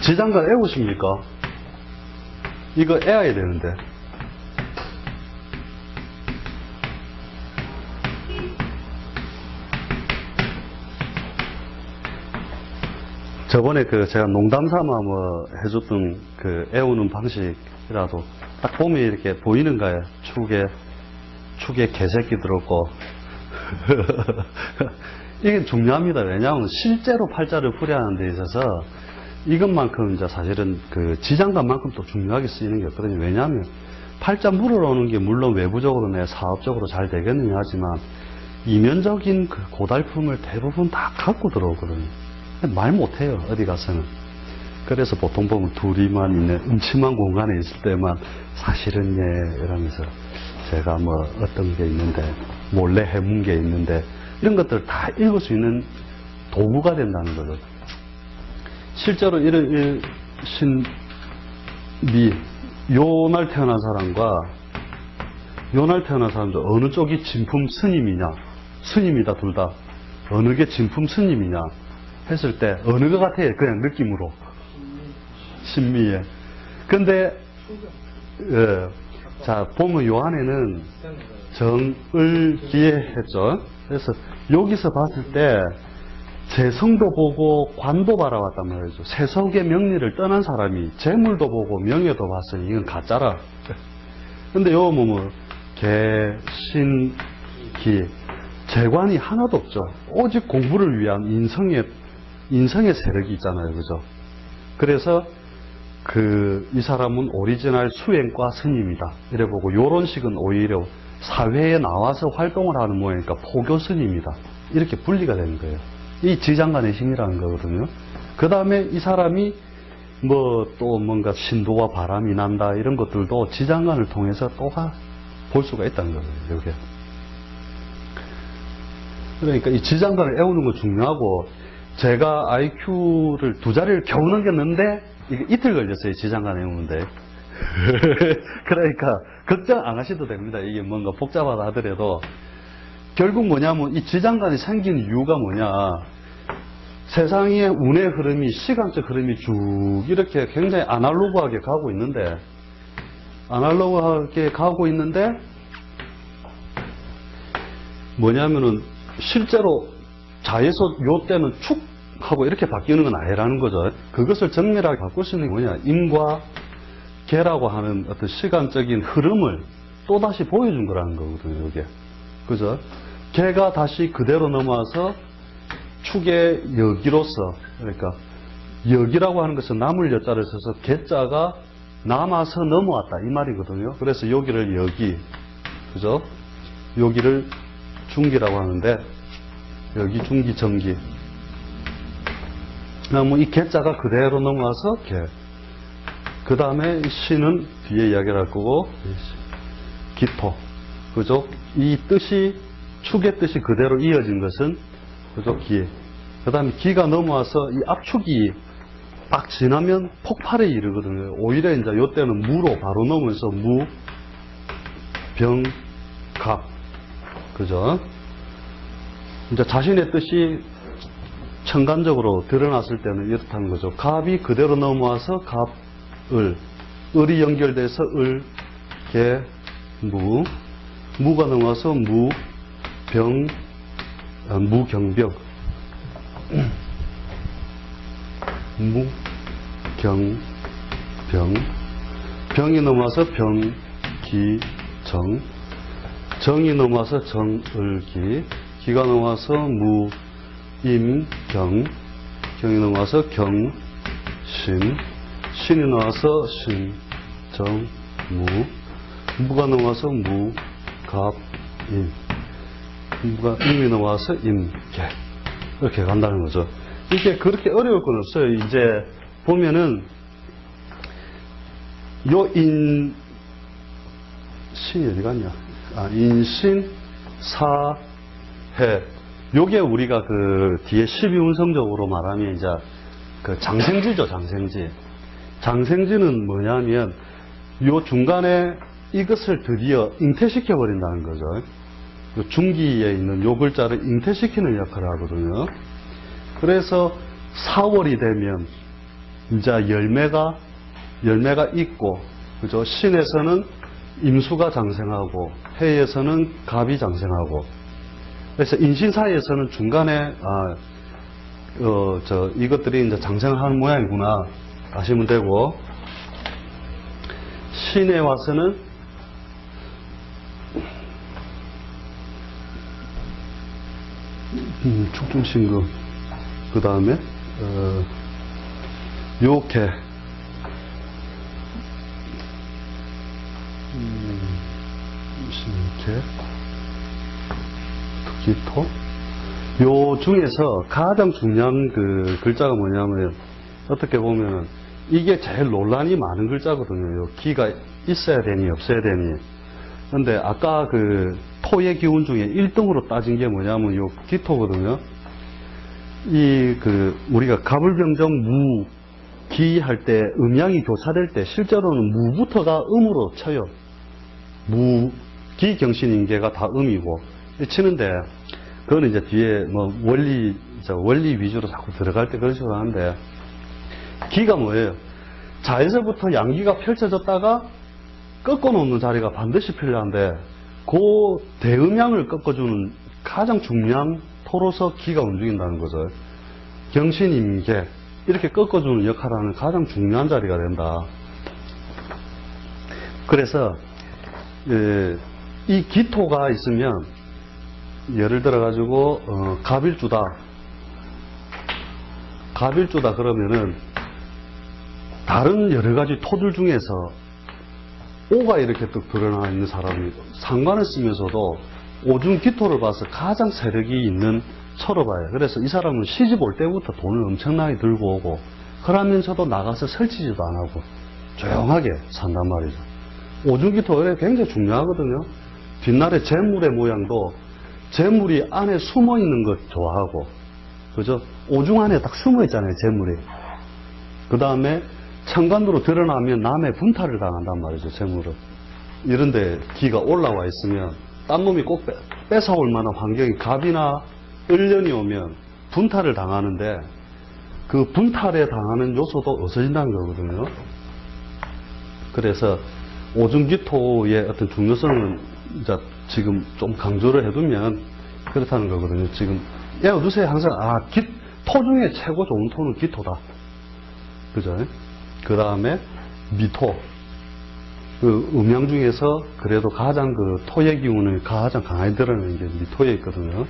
지장간 애우십니까? 이거 애야 되는데. 저번에 제가 농담 삼아 해줬던 애우는 방식이라도 딱 보면 이렇게 보이는 거예요. 축에 개새끼 들었고. 이게 중요합니다. 왜냐하면 실제로 팔자를 풀이하는 데 있어서 이것만큼 이제 사실은 지장간만큼 또 중요하게 쓰이는 게 없거든요. 왜냐하면 팔자 물어오는 게 물론 외부적으로 내 사업적으로 잘 되겠느냐 하지만 이면적인 고달픔을 대부분 다 갖고 들어오거든요. 말 못해요, 어디 가서는. 그래서 보통 보면 둘이만 있는 음침한 공간에 있을 때만 사실은 이러면서 제가 어떤 게 있는데 몰래 해문 게 있는데 이런 것들을 다 읽을 수 있는 도구가 된다는 거죠. 실제로 이런 신비, 요날 태어난 사람과 요날 태어난 사람도 어느 쪽이 진품 스님이냐, 스님이다 둘 다 어느 게 진품 스님이냐 했을 때 어느 것 같아요? 그냥 느낌으로. 신미에. 근데 자 보면 요 안에는 정을기에 했죠. 그래서 여기서 봤을 때 재성도 보고 관도 바라봤단 말이죠. 세속의 명리를 떠난 사람이 재물도 보고 명예도 봤으니 이건 가짜라. 근데 요 개, 신, 기 재관이 하나도 없죠. 오직 공부를 위한 인성의 세력이 있잖아요. 그죠? 그래서 이 사람은 오리지널 수행과 스님이다. 이래 보고 요런 식은 오히려 사회에 나와서 활동을 하는 모양이니까 포교 스님이다. 이렇게 분리가 되는 거예요. 이 지장간의 힘이라는 거거든요. 그 다음에 이 사람이 또 뭔가 신도와 바람이 난다 이런 것들도 지장간을 통해서 또 볼 수가 있다는 거예요. 여기에. 그러니까 이 지장간을 애우는 건 중요하고 제가 IQ를 2자리를 겨우 넘겼는데 이게 이틀 걸렸어요. 지장간 애우는데. 그러니까 걱정 안 하셔도 됩니다. 이게 뭔가 복잡하다 하더라도 결국 뭐냐면 이 지장간이 생긴 이유가 뭐냐, 세상의 운의 흐름이 시간적 흐름이 쭉 이렇게 굉장히 아날로그하게 가고 있는데 뭐냐면은 실제로 자에서 요 때는 축 하고 이렇게 바뀌는 건 아니라는 거죠. 그것을 정밀하게 바꿀 수 있는 게 뭐냐, 임과 개라고 하는 어떤 시간적인 흐름을 또다시 보여준 거라는 거거든요, 이게. 그죠? 개가 다시 그대로 넘어와서 축의 여기로서, 그러니까 여기라고 하는 것은 나물 여자를 써서 개자가 남아서 넘어왔다 이 말이거든요. 그래서 여기를 여기, 그죠? 여기를 중기라고 하는데 여기 중기 정기. 이 개자가 그대로 넘어와서 개. 그 다음에 신은 뒤에 이야기를 할 거고, 기토. 그죠? 이 뜻이, 축의 뜻이 그대로 이어진 것은, 그죠? 기. 그 다음에 기가 넘어와서 이 압축이 딱 지나면 폭발에 이르거든요. 오히려 이제 요때는 무로 바로 넘으면서 무, 병, 갑. 그죠? 이제 자신의 뜻이 천간적으로 드러났을 때는 이렇다는 거죠. 갑이 그대로 넘어와서 갑을, 을이 연결돼서 을, 개, 무, 무가 넘어와서 무, 병, 무경병, 무, 경, 병, 병이 넘어와서 병, 기, 정, 정이 넘어와서 정, 을, 기, 기가 넘어와서 무, 임, 경, 경이 넘어와서 경, 신, 신이 넘어와서 신, 정, 무, 무가 넘어와서 무, 갑, 임, 임이 넘어와서 임, 개. 이렇게 간다는 거죠. 이게 그렇게 어려울 건 없어요. 이제 보면은 요 신이 어디 갔냐? 인신, 사, 해. 요게 우리가 뒤에 12운성적으로 말하면 이제 장생지죠, 장생지. 장생지는 뭐냐면 요 중간에 이것을 드디어 잉태시켜버린다는 거죠. 요 중기에 있는 요 글자를 잉태시키는 역할을 하거든요. 그래서 4월이 되면 이제 열매가 있고, 그죠? 신에서는 임수가 장생하고, 해에서는 갑이 장생하고, 그래서 인신사에서는 중간에, 이것들이 이제 장생하는 모양이구나, 아시면 되고, 신에 와서는, 축중신금, 그 다음에, 요개, 신개, 기토. 요 중에서 가장 중요한 그 글자가 뭐냐면, 어떻게 보면, 이게 제일 논란이 많은 글자거든요. 요 기가 있어야 되니, 없어야 되니. 근데 아까 그 토의 기운 중에 1등으로 따진 게 뭐냐면 요 기토거든요. 우리가 가불병정 무, 기 할 때 음양이 교차될 때 실제로는 무부터가 음으로 쳐요. 무, 기, 경신인계가 다 음이고 치는데, 그거는 이제 뒤에 뭐 원리 위주로 자꾸 들어갈 때 그런 식으로 하는데, 기가 뭐예요? 자에서부터 양기가 펼쳐졌다가 꺾어놓는 자리가 반드시 필요한데, 그 대음양을 꺾어주는 가장 중요한 토로서 기가 움직인다는 거죠. 경신임계, 이렇게 꺾어주는 역할을 하는 가장 중요한 자리가 된다. 그래서 이 기토가 있으면, 예를 들어 가지고 갑일주다 그러면은 다른 여러 가지 토들 중에서 오가 이렇게 뚝 드러나 있는 사람이 상관을 쓰면서도 오중 기토를 봐서 가장 세력이 있는 처로 봐요. 그래서 이 사람은 시집 올 때부터 돈을 엄청나게 들고 오고, 그러면서도 나가서 설치지도 안 하고 조용하게 산단 말이죠. 오중 기토가 굉장히 중요하거든요. 뒷날에 재물의 모양도 재물이 안에 숨어 있는 것 좋아하고, 그죠? 오중 안에 딱 숨어 있잖아요, 재물이. 그 다음에 천간으로 드러나면 남의 분탈을 당한단 말이죠, 재물은. 이런데 기가 올라와 있으면 딴 놈이 꼭 뺏어올 만한 환경이 갑이나 을년이 오면 분탈을 당하는데, 그 분탈에 당하는 요소도 없어진다는 거거든요. 그래서 오중기토의 어떤 중요성은 이제 지금 좀 강조를 해두면 그렇다는 거거든요. 지금 외워두세요. 항상 토 중에 최고 좋은 토는 기토다. 그죠? 그 다음에 미토. 그 음양 중에서 그래도 가장 그 토의 기운을 가장 강하게 드러내는 게 미토에 있거든요.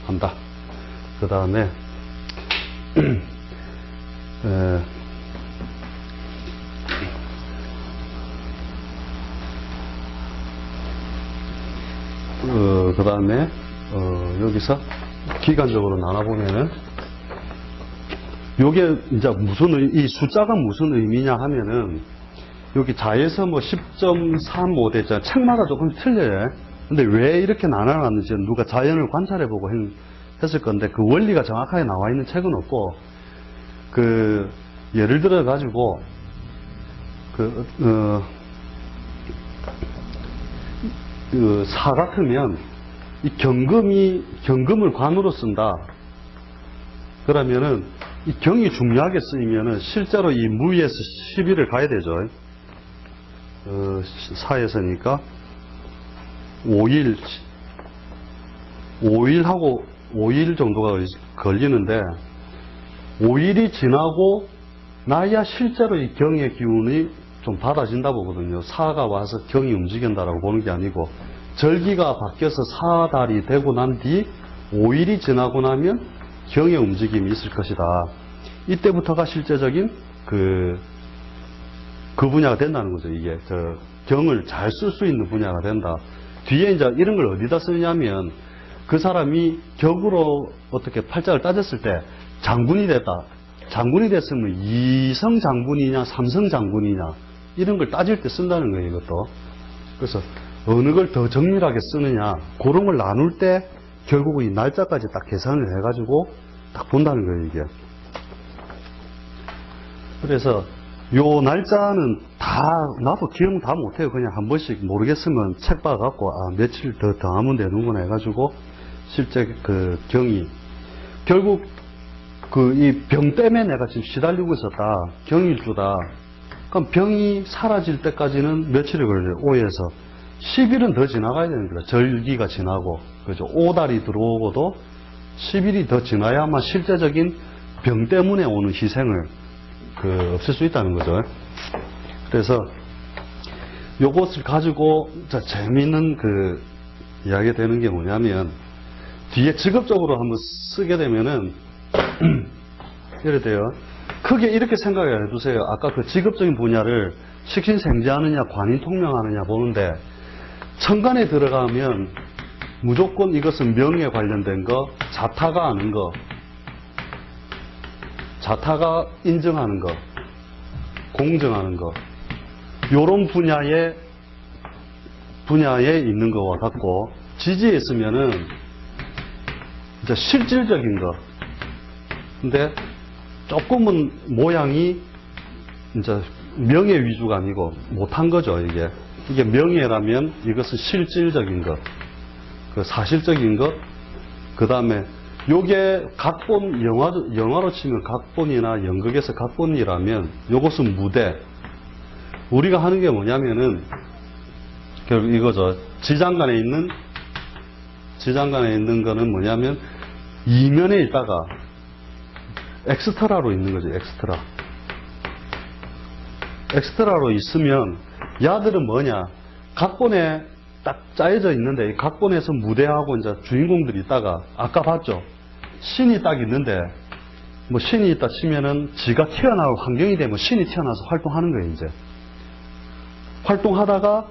한다. 그 다음에 그 다음에 여기서 기간적으로 나눠보면은 요게 이제 이 숫자가 무슨 의미냐 하면은, 여기 자에서 뭐 10.35 됐잖아요. 책마다 조금 틀려요. 근데 왜 이렇게 나눠놨는지 누가 자연을 관찰해보고 했을 건데, 그 원리가 정확하게 나와 있는 책은 없고, 예를 들어 가지고, 사 같으면, 이 경금을 관으로 쓴다. 그러면은, 이 경이 중요하게 쓰이면은, 실제로 이 무에서 10일을 가야 되죠. 사에서니까, 5일 정도가 걸리는데, 5일이 지나고 나야 실제로 이 경의 기운이 좀 받아진다 보거든요. 사가 와서 경이 움직인다라고 보는 게 아니고, 절기가 바뀌어서 사달이 되고 난 뒤 5일이 지나고 나면 경의 움직임이 있을 것이다. 이때부터가 실제적인 그 분야가 된다는 거죠. 이게 경을 잘 쓸 수 있는 분야가 된다. 뒤에 이제 이런 걸 어디다 쓰냐면, 그 사람이 격으로 어떻게 팔자를 따졌을 때 장군이 됐다. 장군이 됐으면 2성 장군이냐 3성 장군이냐 이런 걸 따질 때 쓴다는 거예요, 이것도. 그래서 어느 걸 더 정밀하게 쓰느냐, 그런 걸 나눌 때 결국은 이 날짜까지 딱 계산을 해가지고 딱 본다는 거예요, 이게. 그래서 요 날짜는 나도 기억 다 못해요. 그냥 한 번씩 모르겠으면 책 봐갖고, 며칠 더 하면 되는구나 해가지고, 실제 그 경이, 결국 이 병 때문에 내가 지금 시달리고 있었다. 경일주다. 그럼 병이 사라질 때까지는 며칠이 걸려요. 5에서 10일은 더 지나가야 되는 거예요. 절기가 지나고, 그죠? 5달이 들어오고도 10일이 더 지나야만 실제적인 병 때문에 오는 희생을 없앨 수 있다는 거죠. 그래서 요것을 가지고 재미있는 이야기가 되는 게 뭐냐면, 뒤에 직업적으로 한번 쓰게 되면은 이래 돼요. 크게 이렇게 생각을 해두세요. 아까 그 직업적인 분야를 식신생지하느냐 관인통명하느냐 보는데, 천간에 들어가면 무조건 이것은 명예에 관련된 거, 자타가 아는 거, 자타가 인정하는 거, 공정하는 거, 요런 분야에 있는 거와 같고, 지지에 있으면은 이제 실질적인 거. 근데 조금은 모양이 이제 명예 위주가 아니고 못한 거죠, 이게. 이게 명예라면 이것은 실질적인 것, 사실적인 것, 그 다음에 요게 각본, 영화로 치면 각본이나 연극에서 각본이라면 요것은 무대. 우리가 하는 게 뭐냐면은 결국 이거죠. 지장간에 있는 거는 뭐냐면 이면에 있다가 엑스트라로 있는 거죠. 엑스트라로 있으면 야들은 뭐냐, 각본에 딱 짜여져 있는데, 이 각본에서 무대하고 이제 주인공들이 있다가, 아까 봤죠? 신이 딱 있는데, 뭐 신이 있다 치면은 지가 튀어나올 환경이 되면 신이 튀어나와서 활동하는 거예요, 이제. 활동하다가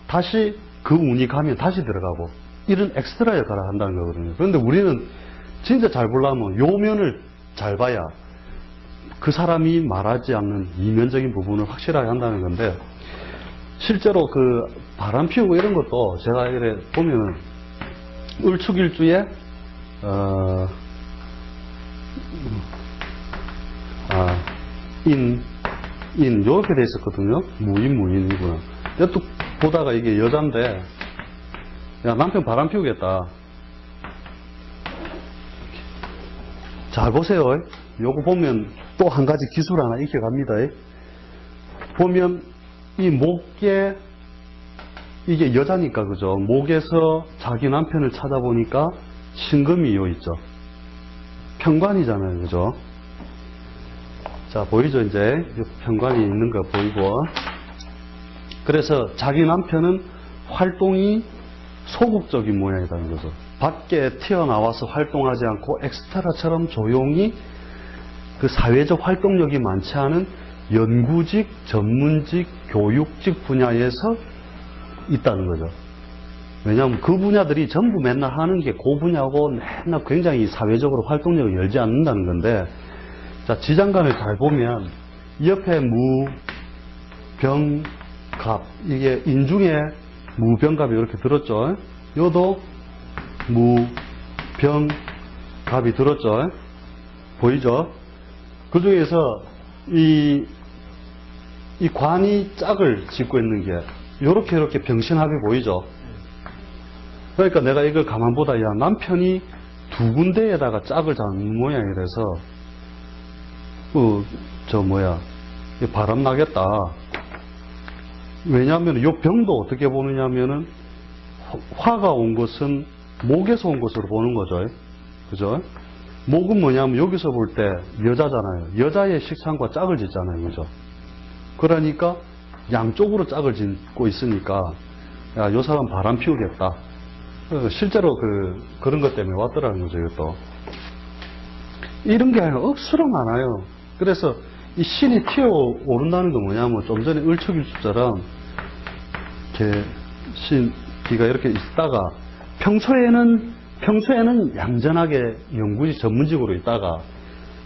다시 그 운이 가면 다시 들어가고, 이런 엑스트라 역할을 한다는 거거든요. 그런데 우리는 진짜 잘 보려면 요 면을 잘 봐야 그 사람이 말하지 않는 이면적인 부분을 확실하게 한다는 건데, 실제로 바람 피우고 이런 것도 제가 이래 보면은 을축일주에 이렇게 돼 있었거든요. 무인이구나. 또 보다가 이게 여잔데, 야, 남편 바람 피우겠다. 잘 보세요. 요거 보면 또 한 가지 기술 하나 익혀갑니다. 보면 이 목에, 이게 여자니까, 그죠? 목에서 자기 남편을 찾아보니까 신금이 요 있죠. 편관이잖아요, 그죠? 자, 보이죠, 이제? 편관이 있는 거 보이고. 그래서 자기 남편은 활동이 소극적인 모양이라는 거죠. 밖에 튀어나와서 활동하지 않고 엑스트라처럼 조용히 사회적 활동력이 많지 않은 연구직, 전문직, 교육직 분야에서 있다는 거죠. 왜냐하면 그 분야들이 전부 맨날 하는 게 그 분야고 맨날 굉장히 사회적으로 활동력을 열지 않는다는 건데, 자, 지장간을 잘 보면 옆에 무, 병, 갑, 이게 인중에 무, 병, 갑이 이렇게 들었죠. 요도 무, 병, 갑이 들었죠. 보이죠? 그 중에서 이 관이 짝을 짓고 있는 게 이렇게 병신합이 보이죠. 그러니까 내가 이걸 가만 보다, 야, 남편이 두 군데에다가 짝을 잡는 모양이라서 바람 나겠다. 왜냐하면 이 병도 어떻게 보느냐면은 화가 온 것은 목에서 온 것으로 보는 거죠. 그죠? 목은 뭐냐면 여기서 볼 때 여자잖아요. 여자의 식상과 짝을 짓잖아요. 그죠? 그러니까 양쪽으로 짝을 짓고 있으니까, 야, 요 사람 바람 피우겠다. 실제로 그런 것 때문에 왔더라는 거죠, 이것도. 이런 게 억수로 많아요. 그래서 이 신이 튀어오른다는 건 뭐냐면, 좀 전에 을축일주처럼 이렇게 기가 이렇게 있다가 평소에는 얌전하게 연구직 전문직으로 있다가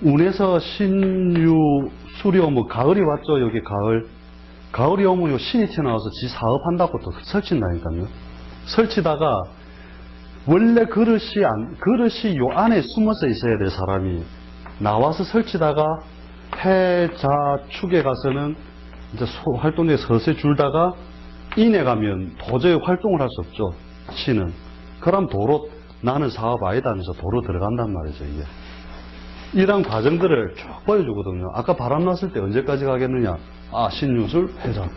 운에서 신유 수료 가을이 왔죠. 여기 가을이 오면 요 신이 튀어나와서 지 사업한다고 또 설친다니까요. 설치다가 원래 그릇이 요 안에 숨어서 있어야 될 사람이 나와서 설치다가 해자축에 가서는 이제 활동에 서서히 줄다가 인에 가면 도저히 활동을 할 수 없죠. 신은. 그럼 도로 나는 사업 아니다 하면서 도로 들어간단 말이죠, 이게. 이런 과정들을 쭉 보여주거든요. 아까 바람 났을 때 언제까지 가겠느냐? 아, 신유술 회전.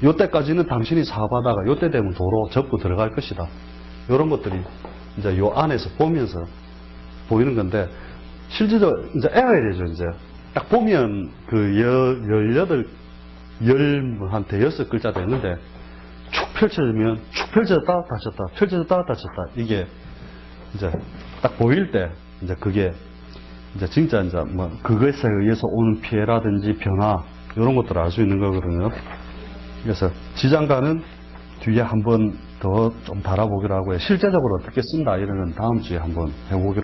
요때까지는 당신이 사업하다가 요때 되면 도로 접고 들어갈 것이다. 이런 것들이 이제 요 안에서 보면서 보이는 건데, 실질적으로 이제 애워야 되죠, 이제. 딱 보면 그 18, 대여섯 글자 되는데, 축 펼쳐지면 축 펼쳐졌다, 닫혔다, 펼쳐졌다, 닫혔다. 이게 이제 딱 보일 때, 이제 그게 이제 진짜 이제 뭐 그것에 의해서 오는 피해라든지 변화, 이런 것들을 알 수 있는 거거든요. 그래서 지장가는 뒤에 한번 더 좀 달아보기로 하고요. 실제적으로 어떻게 쓴다, 이런 건 다음 주에 한번 해보기로